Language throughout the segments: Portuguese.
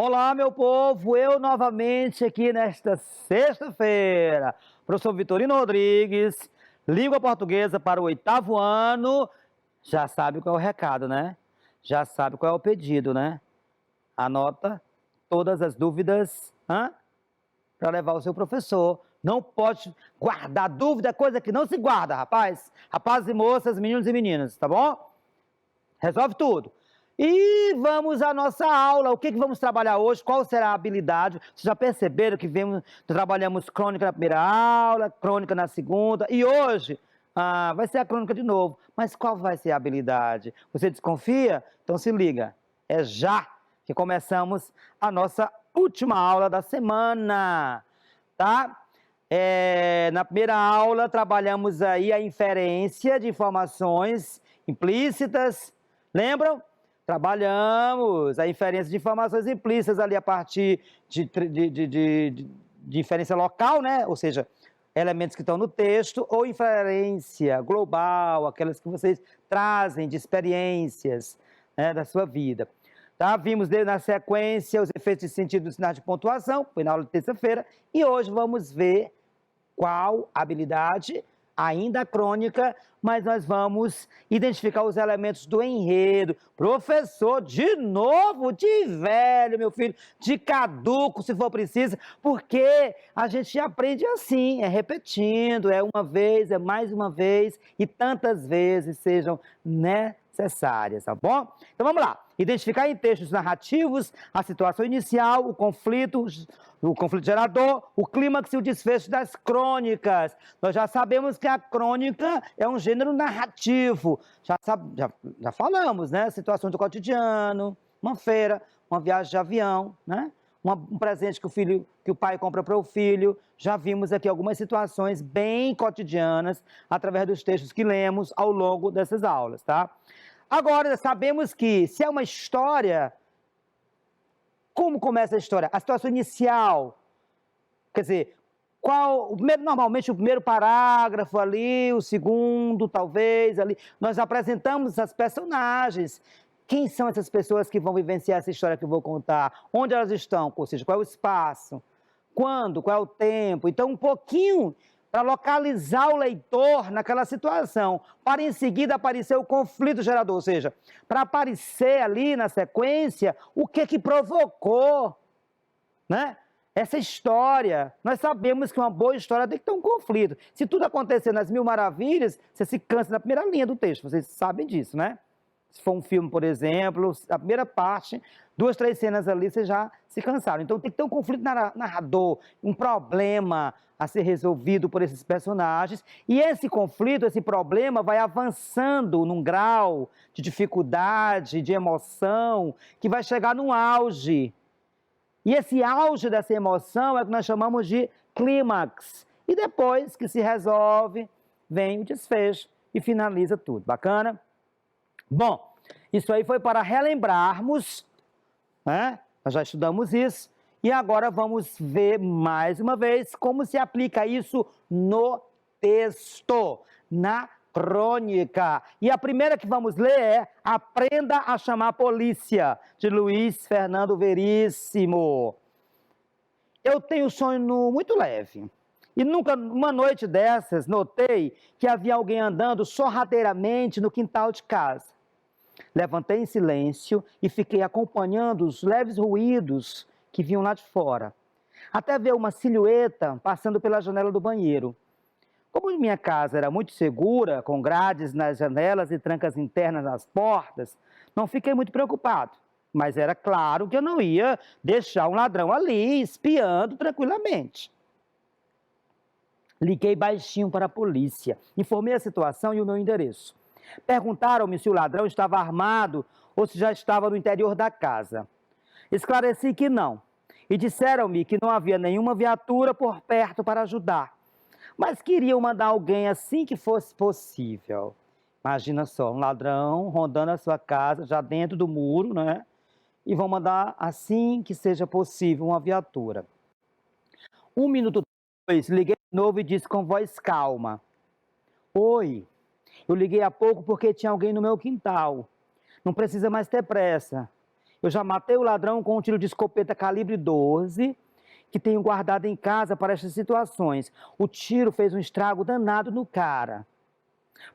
Olá, meu povo, eu novamente aqui nesta sexta-feira. Professor Vitorino Rodrigues, língua portuguesa para o 8º ano. Já sabe qual é o recado, né? Já sabe qual é o pedido, né? Anota todas as dúvidas para levar ao seu professor. Não pode guardar dúvida, coisa que não se guarda, rapaz. Rapazes e moças, meninos e meninas, tá bom? Resolve tudo. E vamos à nossa aula. O que vamos trabalhar hoje? Qual será a habilidade? Vocês já perceberam que trabalhamos crônica na primeira aula, crônica na segunda, e hoje vai ser a crônica de novo. Mas qual vai ser a habilidade? Você desconfia? Então se liga. É já que começamos a nossa última aula da semana, tá? Na primeira aula trabalhamos aí a inferência de informações implícitas. Lembram? Trabalhamos a inferência de informações implícitas ali a partir de inferência local, né? Ou seja, elementos que estão no texto, ou inferência global, aquelas que vocês trazem de experiências, né, da sua vida. Tá? Vimos na sequência os efeitos de sentido dos sinais de pontuação, foi na aula de terça-feira, e hoje vamos ver qual habilidade, ainda crônica, mas nós vamos identificar os elementos do enredo. Professor, de novo, de velho, meu filho, de caduco, se for preciso, porque a gente aprende assim, é repetindo, é uma vez, é mais uma vez, e tantas vezes sejam necessárias, tá bom? Então vamos lá. Identificar em textos narrativos a situação inicial, o conflito gerador, o clímax e o desfecho das crônicas. Nós já sabemos que a crônica é um gênero narrativo. Já falamos, né? Situações do cotidiano, uma feira, uma viagem de avião, né? Um presente que o pai compra para o filho. Já vimos aqui algumas situações bem cotidianas através dos textos que lemos ao longo dessas aulas, tá? Agora, sabemos que se é uma história, como começa a história? A situação inicial, quer dizer, normalmente o primeiro parágrafo ali, o segundo talvez ali, nós apresentamos as personagens. Quem são essas pessoas que vão vivenciar essa história que eu vou contar? Onde elas estão? Ou seja, qual é o espaço? Quando? Qual é o tempo? Então, um pouquinho para localizar o leitor naquela situação, para em seguida aparecer o conflito gerador, ou seja, para aparecer ali na sequência o que provocou, né? Essa história. Nós sabemos que uma boa história tem que ter um conflito. Se tudo acontecer nas mil maravilhas, você se cansa na primeira linha do texto, vocês sabem disso, né? Se for um filme, por exemplo, a primeira parte, 2, 3 cenas ali, vocês já se cansaram. Então tem que ter um conflito narrador, um problema a ser resolvido por esses personagens. E esse conflito, esse problema vai avançando num grau de dificuldade, de emoção, que vai chegar num auge. E esse auge dessa emoção é o que nós chamamos de clímax. E depois que se resolve, vem o desfecho e finaliza tudo. Bacana? Bom, isso aí foi para relembrarmos, né? Nós já estudamos isso, e agora vamos ver mais uma vez como se aplica isso no texto, na crônica. E a primeira que vamos ler é Aprenda a Chamar a Polícia, de Luiz Fernando Veríssimo. Eu tenho um sonho muito leve. E nunca, uma noite dessas, notei que havia alguém andando sorrateiramente no quintal de casa. Levantei em silêncio e fiquei acompanhando os leves ruídos que vinham lá de fora, até ver uma silhueta passando pela janela do banheiro. Como minha casa era muito segura, com grades nas janelas e trancas internas nas portas, não fiquei muito preocupado. Mas era claro que eu não ia deixar um ladrão ali, espiando tranquilamente. Liguei baixinho para a polícia, informei a situação e o meu endereço. Perguntaram-me se o ladrão estava armado ou se já estava no interior da casa. Esclareci que não, e disseram-me que não havia nenhuma viatura por perto para ajudar, mas queriam mandar alguém assim que fosse possível. Imagina só, um ladrão rondando a sua casa, já dentro do muro, né? E vão mandar assim que seja possível uma viatura. 1 minuto depois, liguei de novo e disse com voz calma: Oi. Eu liguei há pouco porque tinha alguém no meu quintal. Não precisa mais ter pressa. Eu já matei o ladrão com um tiro de escopeta calibre 12, que tenho guardado em casa para estas situações. O tiro fez um estrago danado no cara.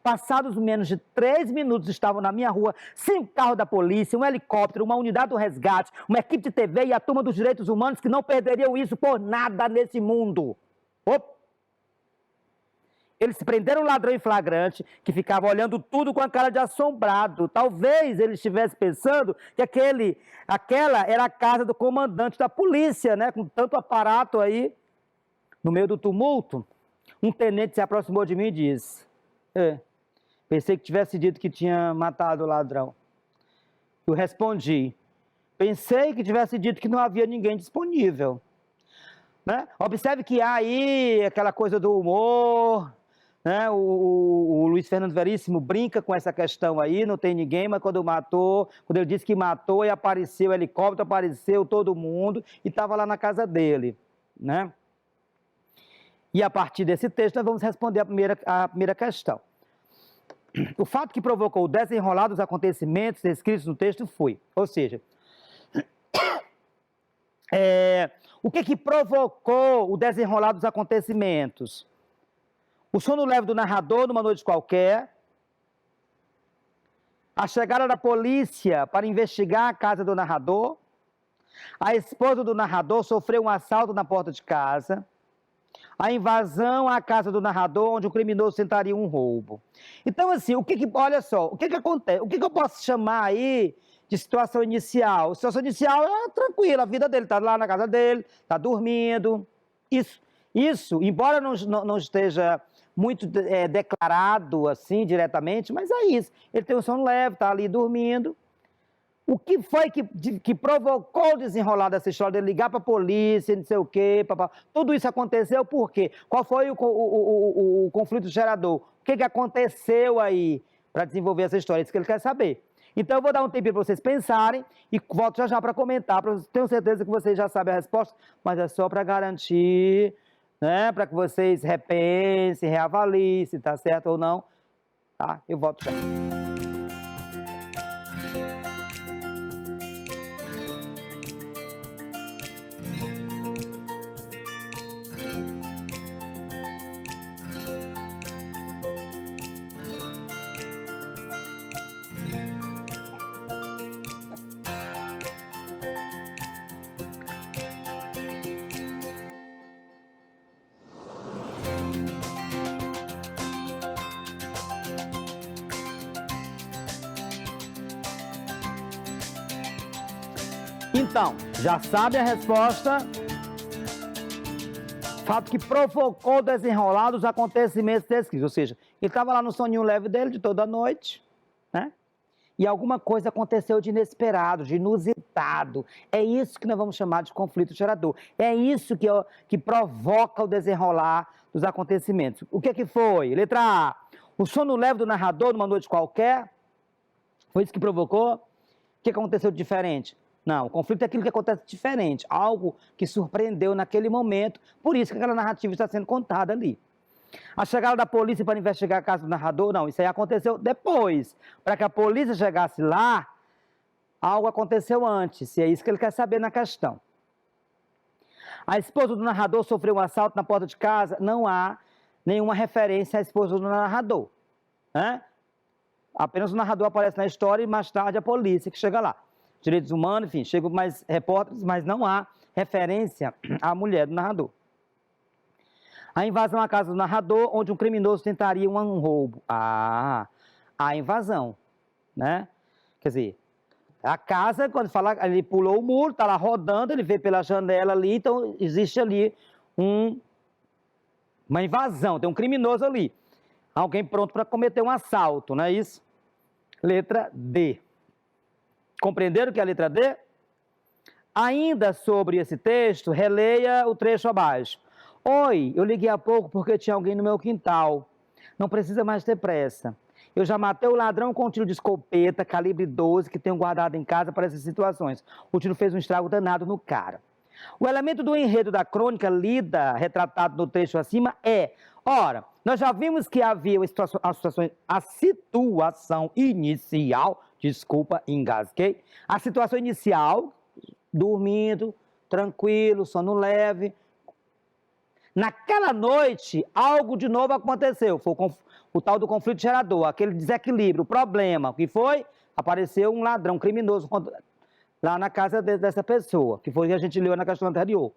Passados menos de 3 minutos, estavam na minha rua 5 carros da polícia, um helicóptero, uma unidade do resgate, uma equipe de TV e a turma dos direitos humanos que não perderiam isso por nada nesse mundo. Opa! Eles prenderam o ladrão em flagrante, que ficava olhando tudo com a cara de assombrado. Talvez ele estivesse pensando que aquela era a casa do comandante da polícia, né? Com tanto aparato aí. No meio do tumulto, um tenente se aproximou de mim e disse: pensei que tivesse dito que tinha matado o ladrão. Eu respondi: pensei que tivesse dito que não havia ninguém disponível. Né? Observe que há aí aquela coisa do humor, né? O Luiz Fernando Veríssimo brinca com essa questão aí, não tem ninguém, mas quando ele disse que matou e apareceu o helicóptero, apareceu todo mundo e estava lá na casa dele, né? E a partir desse texto nós vamos responder a primeira questão. O fato que provocou o desenrolar dos acontecimentos descritos no texto foi, ou seja, o que provocou o desenrolar dos acontecimentos? O sono leve do narrador numa noite qualquer, a chegada da polícia para investigar a casa do narrador, a esposa do narrador sofreu um assalto na porta de casa, a invasão à casa do narrador, onde o criminoso tentaria um roubo. Então, assim, olha só, o que acontece? O que eu posso chamar aí de situação inicial? A situação inicial é tranquila, a vida dele está lá na casa dele, está dormindo. Isso, embora não esteja muito declarado assim diretamente, mas é isso. Ele tem um sono leve, está ali dormindo. O que foi que provocou o desenrolar dessa história dele ligar para a polícia, não sei o quê, tudo isso aconteceu por quê? Qual foi o conflito gerador? O que aconteceu aí para desenvolver essa história? Isso que ele quer saber. Então eu vou dar um tempinho para vocês pensarem e volto já para comentar. Tenho certeza que vocês já sabem a resposta, mas é só para garantir, né, para que vocês repensem, reavaliem se está certo ou não. Tá? Eu volto já. Então, já sabe a resposta? Fato que provocou o desenrolar dos acontecimentos descritos. Ou seja, ele estava lá no soninho leve dele de toda noite, né? E alguma coisa aconteceu de inesperado, de inusitado. É isso que nós vamos chamar de conflito gerador. É isso que provoca o desenrolar dos acontecimentos. O que foi? Letra A. O sono leve do narrador numa noite qualquer? Foi isso que provocou? O que aconteceu de diferente? Não, o conflito é aquilo que acontece diferente, algo que surpreendeu naquele momento, por isso que aquela narrativa está sendo contada ali. A chegada da polícia para investigar a casa do narrador, não, isso aí aconteceu depois. Para que a polícia chegasse lá, algo aconteceu antes, e é isso que ele quer saber na questão. A esposa do narrador sofreu um assalto na porta de casa, não há nenhuma referência à esposa do narrador, né? Apenas o narrador aparece na história e mais tarde a polícia que chega lá. Direitos humanos, enfim, chegam mais repórteres, mas não há referência à mulher do narrador. A invasão à casa do narrador, onde um criminoso tentaria um roubo. A invasão, né? Quer dizer, a casa, quando fala, ele pulou o muro, está lá rodando, ele vê pela janela ali, então existe ali uma invasão, tem um criminoso ali. Alguém pronto para cometer um assalto, não é isso? Letra D. Compreenderam que é a letra D? Ainda sobre esse texto, releia o trecho abaixo. Oi, eu liguei há pouco porque tinha alguém no meu quintal. Não precisa mais ter pressa. Eu já matei o ladrão com um tiro de escopeta, calibre 12, que tenho guardado em casa para essas situações. O tiro fez um estrago danado no cara. O elemento do enredo da crônica lida, retratado no trecho acima, ora, nós já vimos que havia a situação inicial, Desculpa, engasguei. A situação inicial, dormindo, tranquilo, sono leve. Naquela noite, algo de novo aconteceu. Foi o tal do conflito gerador, aquele desequilíbrio, o problema. O que foi? Apareceu um ladrão criminoso lá na casa dessa pessoa, que foi o que a gente leu na questão anterior.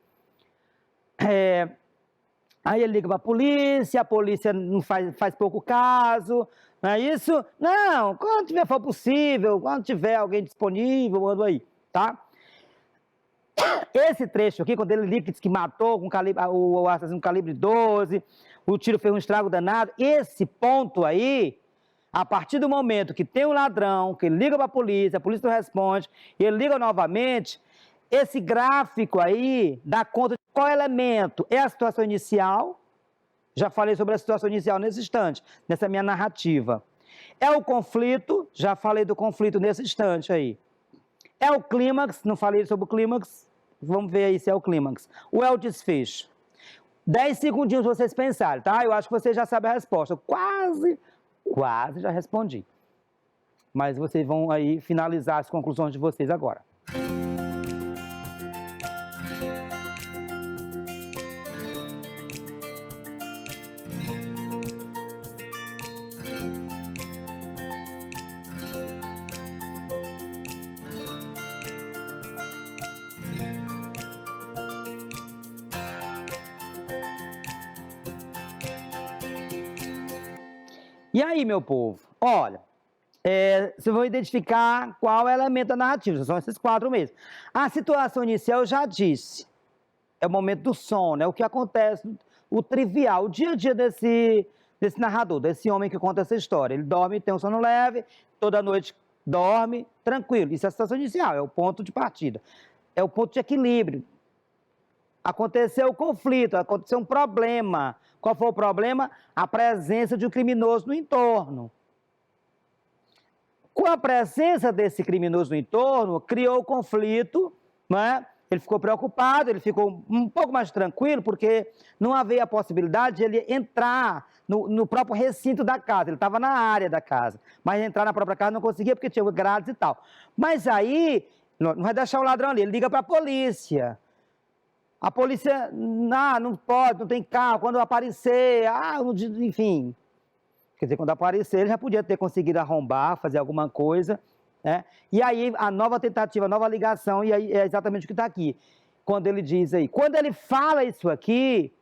Aí ele liga para a polícia não faz pouco caso, não é isso? Não, quando for possível, quando tiver alguém disponível, manda aí, tá? Esse trecho aqui, quando ele liga que diz que matou com o assassino com calibre 12, o tiro fez um estrago danado, esse ponto aí, a partir do momento que tem um ladrão, que ele liga para a polícia não responde, e ele liga novamente, esse gráfico aí dá conta de qual elemento é a situação inicial. Já falei sobre a situação inicial nesse instante, nessa minha narrativa. É o conflito, já falei do conflito nesse instante aí. É o clímax, não falei sobre o clímax, vamos ver aí se é o clímax. Ou é o desfecho? 10 segundinhos vocês pensarem, tá? Eu acho que vocês já sabem a resposta. Quase já respondi. Mas vocês vão aí finalizar as conclusões de vocês agora. E aí, meu povo? Olha, vocês vão identificar qual é o elemento da narrativa, são esses 4 mesmo. A situação inicial eu já disse, é o momento do sono, é o que acontece, o trivial, o dia a dia desse narrador, desse homem que conta essa história. Ele dorme, tem um sono leve, toda noite dorme, tranquilo. Isso é a situação inicial, é o ponto de partida, é o ponto de equilíbrio. Aconteceu o conflito, aconteceu um problema. Qual foi o problema? A presença de um criminoso no entorno. Com a presença desse criminoso no entorno, criou o conflito, né? Ele ficou preocupado, ele ficou um pouco mais tranquilo, porque não havia a possibilidade de ele entrar no próprio recinto da casa. Ele estava na área da casa, mas entrar na própria casa não conseguia, porque tinha grades e tal. Mas aí, não vai deixar o ladrão ali, ele liga para a polícia. A polícia, não pode, não tem carro, quando aparecer, enfim. Quer dizer, quando aparecer, ele já podia ter conseguido arrombar, fazer alguma coisa, né? E aí, a nova tentativa, a nova ligação, e aí é exatamente o que está aqui. Quando ele diz aí, quando ele fala isso aqui,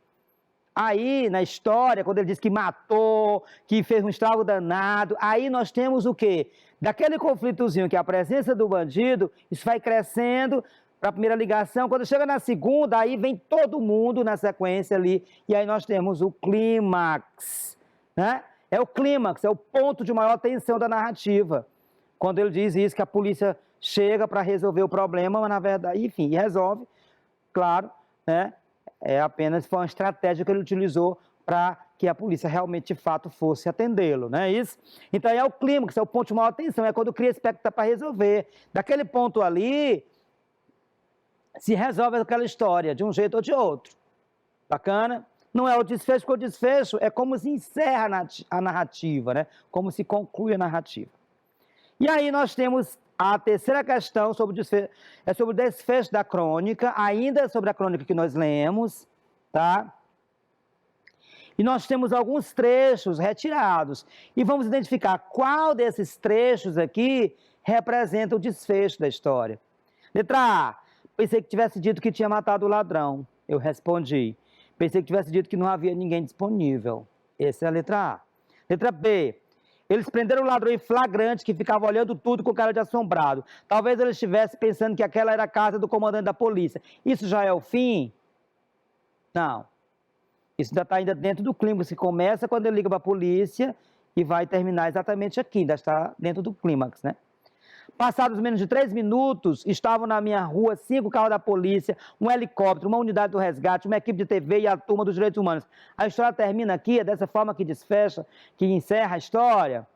aí na história, quando ele diz que matou, que fez um estrago danado, aí nós temos o quê? Daquele conflitozinho, que é a presença do bandido, isso vai crescendo para a primeira ligação, quando chega na segunda, aí vem todo mundo na sequência ali, e aí nós temos o clímax, né? É o clímax, é o ponto de maior tensão da narrativa. Quando ele diz isso, que a polícia chega para resolver o problema, mas na verdade, enfim, resolve, claro, né? Foi uma estratégia que ele utilizou para que a polícia realmente, de fato, fosse atendê-lo, não é isso? Então, é o clímax, é o ponto de maior tensão, é quando cria expectativa para resolver. Daquele ponto ali, se resolve aquela história, de um jeito ou de outro. Bacana? Não é o desfecho, porque o desfecho é como se encerra a narrativa, né? Como se conclui a narrativa. E aí nós temos a terceira questão sobre o desfecho, sobre o desfecho da crônica, ainda sobre a crônica que nós lemos, tá? E nós temos alguns trechos retirados. E vamos identificar qual desses trechos aqui representa o desfecho da história. Letra A. Pensei que tivesse dito que tinha matado o ladrão. Eu respondi. Pensei que tivesse dito que não havia ninguém disponível. Essa é a letra A. Letra B. Eles prenderam o ladrão em flagrante que ficava olhando tudo com cara de assombrado. Talvez ele estivesse pensando que aquela era a casa do comandante da polícia. Isso já é o fim? Não. Isso ainda dentro do clímax, que começa quando ele liga para a polícia e vai terminar exatamente aqui. Ainda está dentro do clímax, né? Passados menos de 3 minutos, estavam na minha rua 5 carros da polícia, um helicóptero, uma unidade do resgate, uma equipe de TV e a turma dos direitos humanos. A história termina aqui, é dessa forma que desfecha, que encerra a história.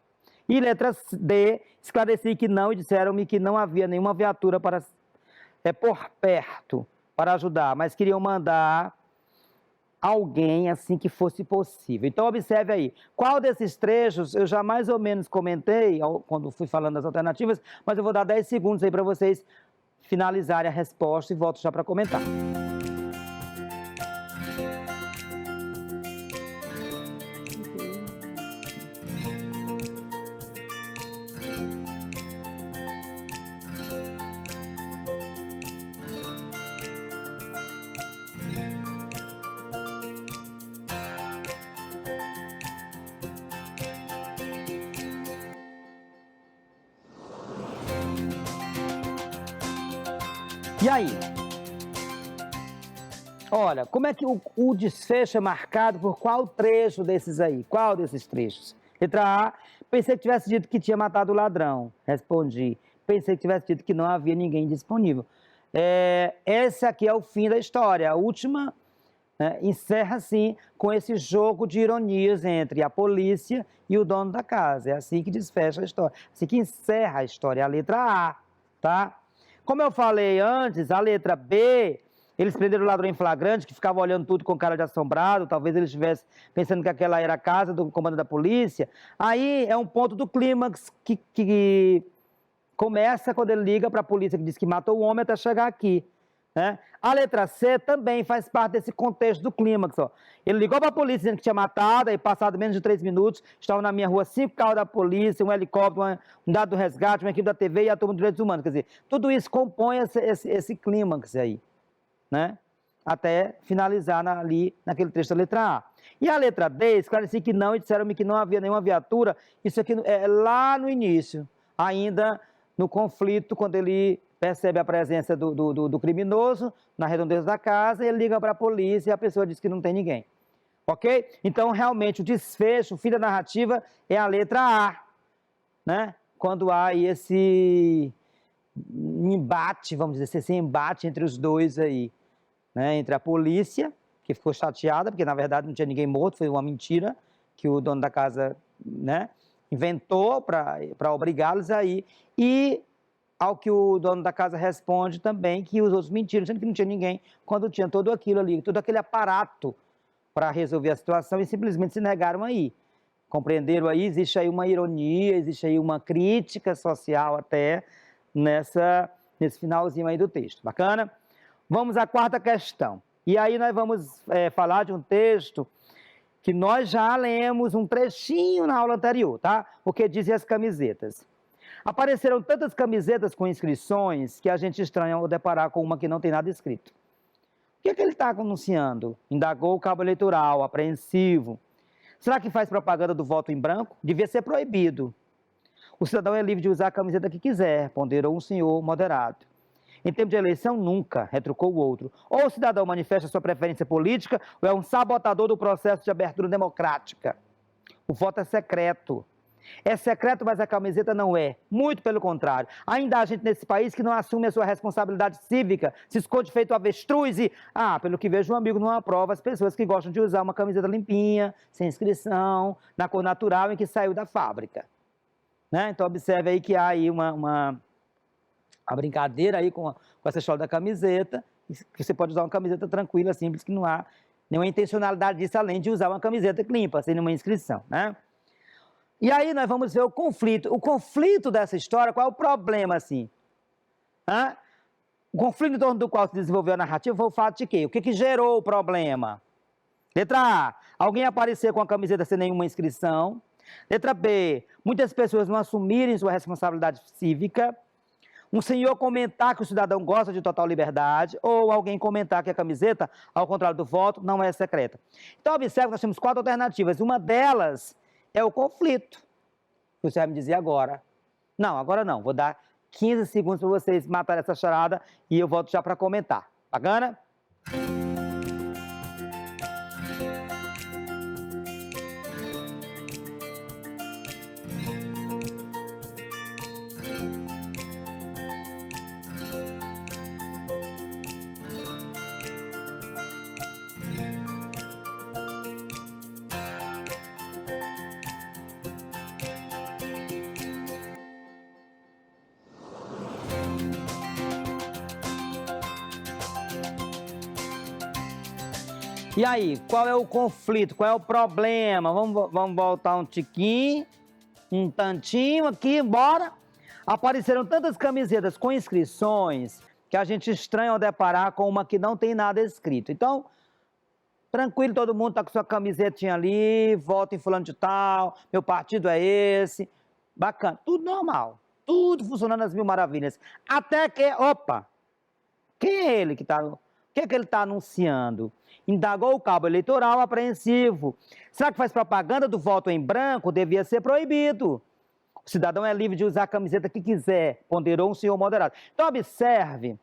E letra D, esclareci que não e disseram-me que não havia nenhuma viatura por perto para ajudar, mas queriam mandar alguém assim que fosse possível. Então, observe aí, qual desses trechos eu já mais ou menos comentei quando fui falando das alternativas, mas eu vou dar 10 segundos aí para vocês finalizarem a resposta e volto já para comentar. E aí? Olha, como é que o desfecho é marcado por qual trecho desses aí? Qual desses trechos? Letra A, pensei que tivesse dito que tinha matado o ladrão. Respondi. Pensei que tivesse dito que não havia ninguém disponível. Esse aqui é o fim da história. A última encerra, assim, com esse jogo de ironias entre a polícia e o dono da casa. É assim que desfecha a história. Assim que encerra a história. É a letra A, tá? Como eu falei antes, a letra B, eles prenderam o ladrão em flagrante, que ficava olhando tudo com cara de assombrado, talvez ele estivesse pensando que aquela era a casa do comando da polícia. Aí é um ponto do clímax que começa quando ele liga para a polícia que diz que matou o homem até chegar aqui. Né? A letra C também faz parte desse contexto do clímax. Ó. Ele ligou para a polícia dizendo que tinha matado, e passado menos de 3 minutos, estavam na minha rua 5 carros da polícia, um helicóptero, um dado do resgate, uma equipe da TV e a turma dos direitos humanos. Quer dizer, tudo isso compõe esse clímax aí, né? Até finalizar ali naquele trecho da letra A. E a letra D, esclareci que não, e disseram-me que não havia nenhuma viatura. Isso aqui é lá no início, ainda no conflito, quando ele percebe a presença do criminoso na redondeza da casa, ele liga para a polícia e a pessoa diz que não tem ninguém. Ok? Então, realmente, o desfecho, o fim da narrativa é a letra A, né? Quando há aí esse embate, vamos dizer, esse embate entre os dois aí, né? Entre a polícia, que ficou chateada, porque na verdade não tinha ninguém morto, foi uma mentira que o dono da casa, né, inventou para obrigá-los aí, e ao que o dono da casa responde também que os outros mentiram, sendo que não tinha ninguém, quando tinha todo aquilo ali, todo aquele aparato para resolver a situação e simplesmente se negaram aí. Compreenderam aí? Existe aí uma ironia, existe aí uma crítica social até nesse finalzinho aí do texto. Bacana? Vamos à quarta questão. E aí nós vamos falar de um texto que nós já lemos um trechinho na aula anterior, tá? O que dizem as camisetas. Apareceram tantas camisetas com inscrições que a gente estranha ao deparar com uma que não tem nada escrito. O que é que ele está anunciando? Indagou o cabo eleitoral, apreensivo. Será que faz propaganda do voto em branco? Devia ser proibido. O cidadão é livre de usar a camiseta que quiser, ponderou um senhor moderado. Em tempo de eleição, nunca, retrucou o outro. Ou o cidadão manifesta sua preferência política, ou é um sabotador do processo de abertura democrática. O voto é secreto. É secreto, mas a camiseta não é. Muito pelo contrário. Ainda há gente nesse país que não assume a sua responsabilidade cívica, se esconde feito avestruz e, pelo que vejo, um amigo não aprova as pessoas que gostam de usar uma camiseta limpinha, sem inscrição, na cor natural em que saiu da fábrica. Né? Então, observe aí que há aí uma brincadeira aí com essa história da camiseta, que você pode usar uma camiseta tranquila, simples, que não há nenhuma intencionalidade disso, além de usar uma camiseta limpa, sem nenhuma inscrição, né? E aí nós vamos ver o conflito. O conflito dessa história, qual é o problema, assim? O conflito em torno do qual se desenvolveu a narrativa foi o fato de quê? O que gerou o problema? Letra A, alguém aparecer com a camiseta sem nenhuma inscrição. Letra B, muitas pessoas não assumirem sua responsabilidade cívica. Um senhor comentar que o cidadão gosta de total liberdade, ou alguém comentar que a camiseta, ao contrário do voto, não é secreta. Então, observe que nós temos 4 alternativas. Uma delas é o conflito. Você vai me dizer agora. Não, agora não. Vou dar 15 segundos para vocês matarem essa charada e eu volto já para comentar. Bacana? E aí, qual é o conflito? Qual é o problema? Vamos voltar um tiquinho, um tantinho aqui, bora. Apareceram tantas camisetas com inscrições que a gente estranha ao deparar com uma que não tem nada escrito. Então, tranquilo, todo mundo está com sua camisetinha ali, voto em fulano de tal, meu partido é esse. Bacana, tudo normal, tudo funcionando às mil maravilhas. Até que, opa, quem é ele que está... O que é que ele está anunciando? Indagou o cabo eleitoral apreensivo. Será que faz propaganda do voto em branco? Devia ser proibido. O cidadão é livre de usar a camiseta que quiser, ponderou um senhor moderado. Então, observe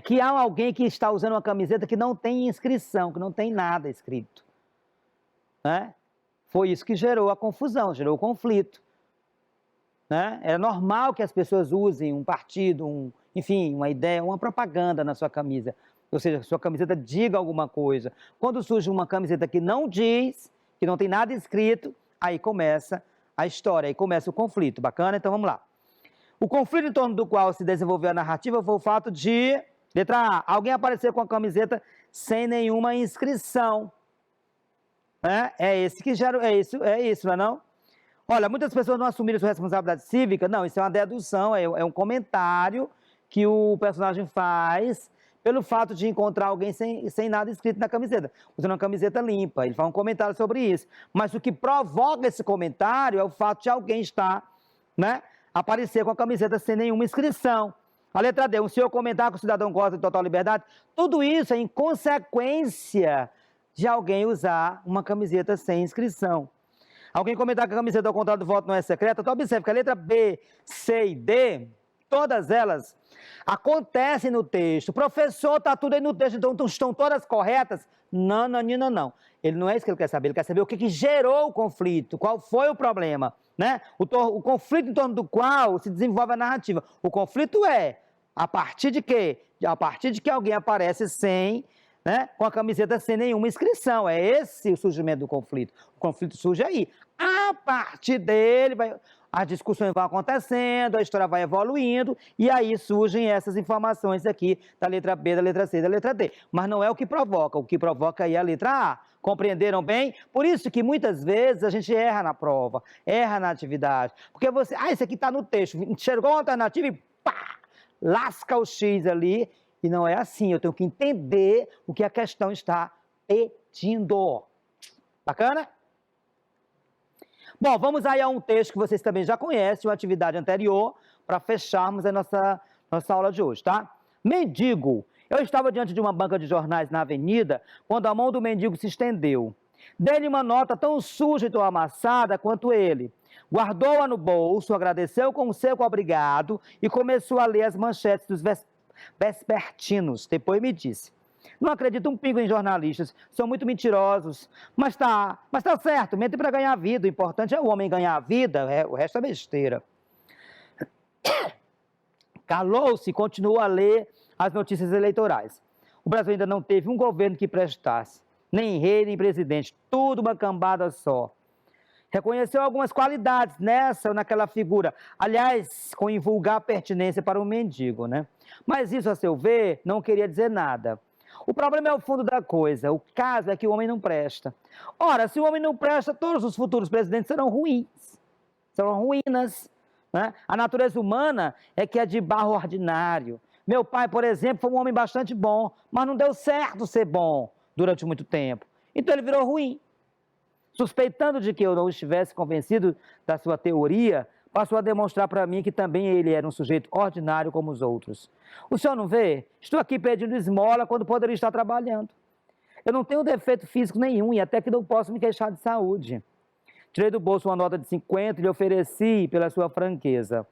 que há alguém que está usando uma camiseta que não tem inscrição, que não tem nada escrito. Né? Foi isso que gerou a confusão, gerou o conflito. Né? É normal que as pessoas usem um partido, enfim, uma ideia, uma propaganda na sua camisa. Ou seja, a sua camiseta diga alguma coisa. Quando surge uma camiseta que não diz, que não tem nada escrito, aí começa a história, aí começa o conflito. Bacana? Então vamos lá. O conflito em torno do qual se desenvolveu a narrativa foi o fato de, letra A, alguém aparecer com a camiseta sem nenhuma inscrição. É esse que gera, é isso, não é não? Olha, muitas pessoas não assumiram sua responsabilidade cívica. Não, isso é uma dedução, é um comentário que o personagem faz pelo fato de encontrar alguém sem nada escrito na camiseta, usando uma camiseta limpa. Ele faz um comentário sobre isso. Mas o que provoca esse comentário é o fato de alguém estar, né, aparecer com a camiseta sem nenhuma inscrição. A letra D, um senhor comentar que o cidadão gosta de total liberdade. Tudo isso é em consequência de alguém usar uma camiseta sem inscrição. Alguém comentar que a camiseta ao contrário do voto não é secreta. Então observe que a letra B, C e D, todas elas acontecem no texto. Professor, está tudo aí no texto, então estão todas corretas? Não, Nanina, não. Ele não é isso que ele quer saber o que gerou o conflito, qual foi o problema, né? O conflito em torno do qual se desenvolve a narrativa. O conflito é a partir de quê? A partir de que alguém aparece sem, né, com a camiseta sem nenhuma inscrição. É esse o surgimento do conflito. O conflito surge aí. A partir dele, as discussões vão acontecendo, a história vai evoluindo, e aí surgem essas informações aqui da letra B, da letra C, da letra D. Mas não é o que provoca aí é a letra A. Compreenderam bem? Por isso que muitas vezes a gente erra na prova, erra na atividade. Porque você, isso aqui está no texto, enxergou uma alternativa e pá, lasca o X ali. E não é assim, eu tenho que entender o que a questão está pedindo. Bacana? Bom, vamos aí a um texto que vocês também já conhecem, uma atividade anterior, para fecharmos a nossa aula de hoje, tá? Mendigo. Eu estava diante de uma banca de jornais na avenida, quando a mão do mendigo se estendeu. Dei-lhe uma nota tão suja e tão amassada quanto ele. Guardou-a no bolso, agradeceu com um seco obrigado e começou a ler as manchetes dos vespertinos. Depois me disse: não acredito um pingo em jornalistas, são muito mentirosos. Mas tá certo, mentem para ganhar vida. O importante é o homem ganhar a vida, o resto é besteira. Calou-se e continuou a ler as notícias eleitorais. O Brasil ainda não teve um governo que prestasse, nem rei, nem presidente, tudo uma cambada só. Reconheceu algumas qualidades nessa ou naquela figura, aliás, com invulgar pertinência para o mendigo, né? Mas isso, a seu ver, não queria dizer nada. O problema é o fundo da coisa, o caso é que o homem não presta. Ora, se o homem não presta, todos os futuros presidentes serão ruins, serão ruínas, né? A natureza humana é que é de barro ordinário. Meu pai, por exemplo, foi um homem bastante bom, mas não deu certo ser bom durante muito tempo. Então ele virou ruim. Suspeitando de que eu não estivesse convencido da sua teoria, passou a demonstrar para mim que também ele era um sujeito ordinário como os outros. O senhor não vê? Estou aqui pedindo esmola quando poderia estar trabalhando. Eu não tenho defeito físico nenhum e até que não posso me queixar de saúde. Tirei do bolso uma nota de 50 e lhe ofereci pela sua franqueza.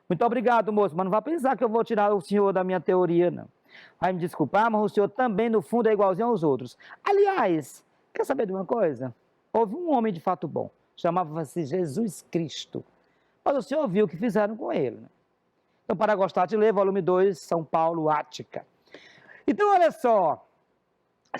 Muito obrigado, moço, mas não vá pensar que eu vou tirar o senhor da minha teoria, não. Vai me desculpar, mas o senhor também, no fundo, é igualzinho aos outros. Aliás, quer saber de uma coisa? Houve um homem de fato bom, chamava-se Jesus Cristo. Mas o senhor viu o que fizeram com ele, né? Então, para gostar de ler, volume 2, São Paulo, Ática. Então, olha só,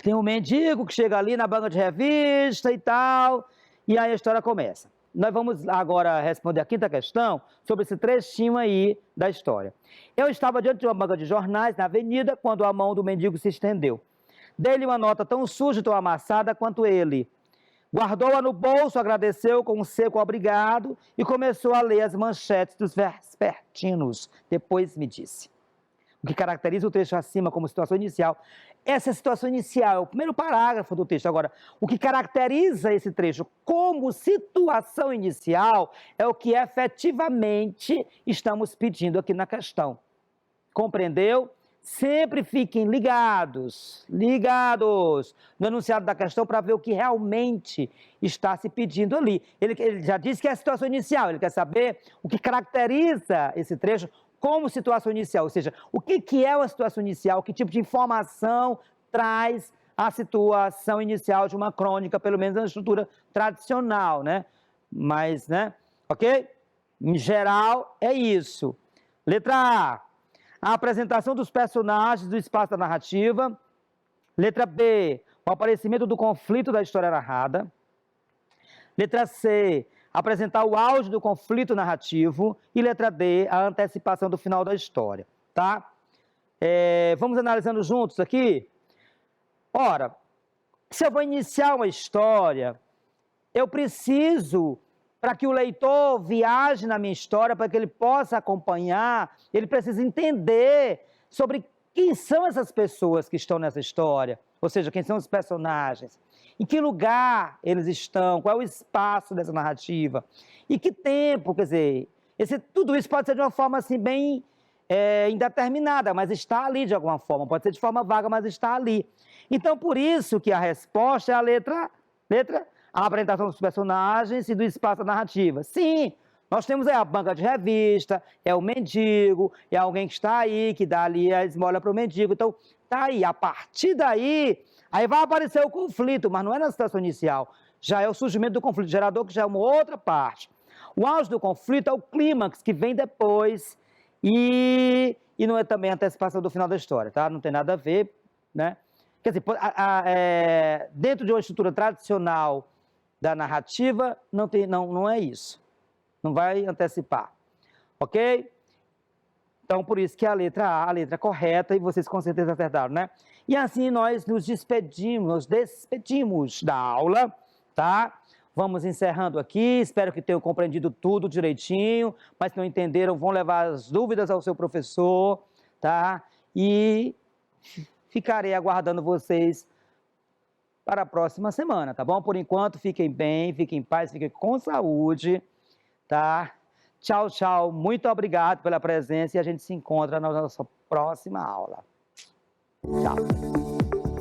tem um mendigo que chega ali na banca de revista e tal, e aí a história começa. Nós vamos agora responder a quinta questão sobre esse trechinho aí da história. Eu estava diante de uma banca de jornais na avenida quando a mão do mendigo se estendeu. Dei-lhe uma nota tão suja e tão amassada quanto ele. Guardou-a no bolso, agradeceu com um seco obrigado e começou a ler as manchetes dos vespertinos. Depois me disse: o que caracteriza o trecho acima como situação inicial. Essa é a situação inicial, é o primeiro parágrafo do texto. Agora, o que caracteriza esse trecho como situação inicial é o que efetivamente estamos pedindo aqui na questão. Compreendeu? Sempre fiquem ligados no enunciado da questão para ver o que realmente está se pedindo ali. Ele já disse que é a situação inicial, ele quer saber o que caracteriza esse trecho como situação inicial, ou seja, o que é uma situação inicial, que tipo de informação traz a situação inicial de uma crônica, pelo menos na estrutura tradicional, né? Mas, né? Ok? Em geral, é isso. Letra A apresentação dos personagens do espaço da narrativa. Letra B, o aparecimento do conflito da história narrada. Letra C, apresentar o auge do conflito narrativo. E letra D, a antecipação do final da história, tá? Vamos analisando juntos aqui? Ora, se eu vou iniciar uma história, eu preciso, para que o leitor viaje na minha história, para que ele possa acompanhar, ele precisa entender sobre quem são essas pessoas que estão nessa história, ou seja, quem são os personagens, em que lugar eles estão, qual é o espaço dessa narrativa, e que tempo, quer dizer, tudo isso pode ser de uma forma assim bem indeterminada, mas está ali de alguma forma, pode ser de forma vaga, mas está ali. Então, por isso que a resposta é a letra a apresentação dos personagens e do espaço da narrativa. Sim, nós temos a banca de revista, é o mendigo, é alguém que está aí, que dá ali a esmola para o mendigo. Então, está aí. A partir daí, aí vai aparecer o conflito, mas não é na situação inicial. Já é o surgimento do conflito gerador, que já é uma outra parte. O auge do conflito é o clímax, que vem depois, e não é também a antecipação do final da história, tá? Não tem nada a ver, né? Quer dizer, dentro de uma estrutura tradicional da narrativa, não é isso. Não vai antecipar. Ok? Então, por isso que a letra A, a letra correta, e vocês com certeza acertaram, né? E assim nós nos despedimos da aula, tá? Vamos encerrando aqui, espero que tenham compreendido tudo direitinho, mas se não entenderam, vão levar as dúvidas ao seu professor, tá? E ficarei aguardando vocês para a próxima semana, tá bom? Por enquanto, fiquem bem, fiquem em paz, fiquem com saúde, tá? Tchau, tchau. Muito obrigado pela presença e a gente se encontra na nossa próxima aula. Tchau.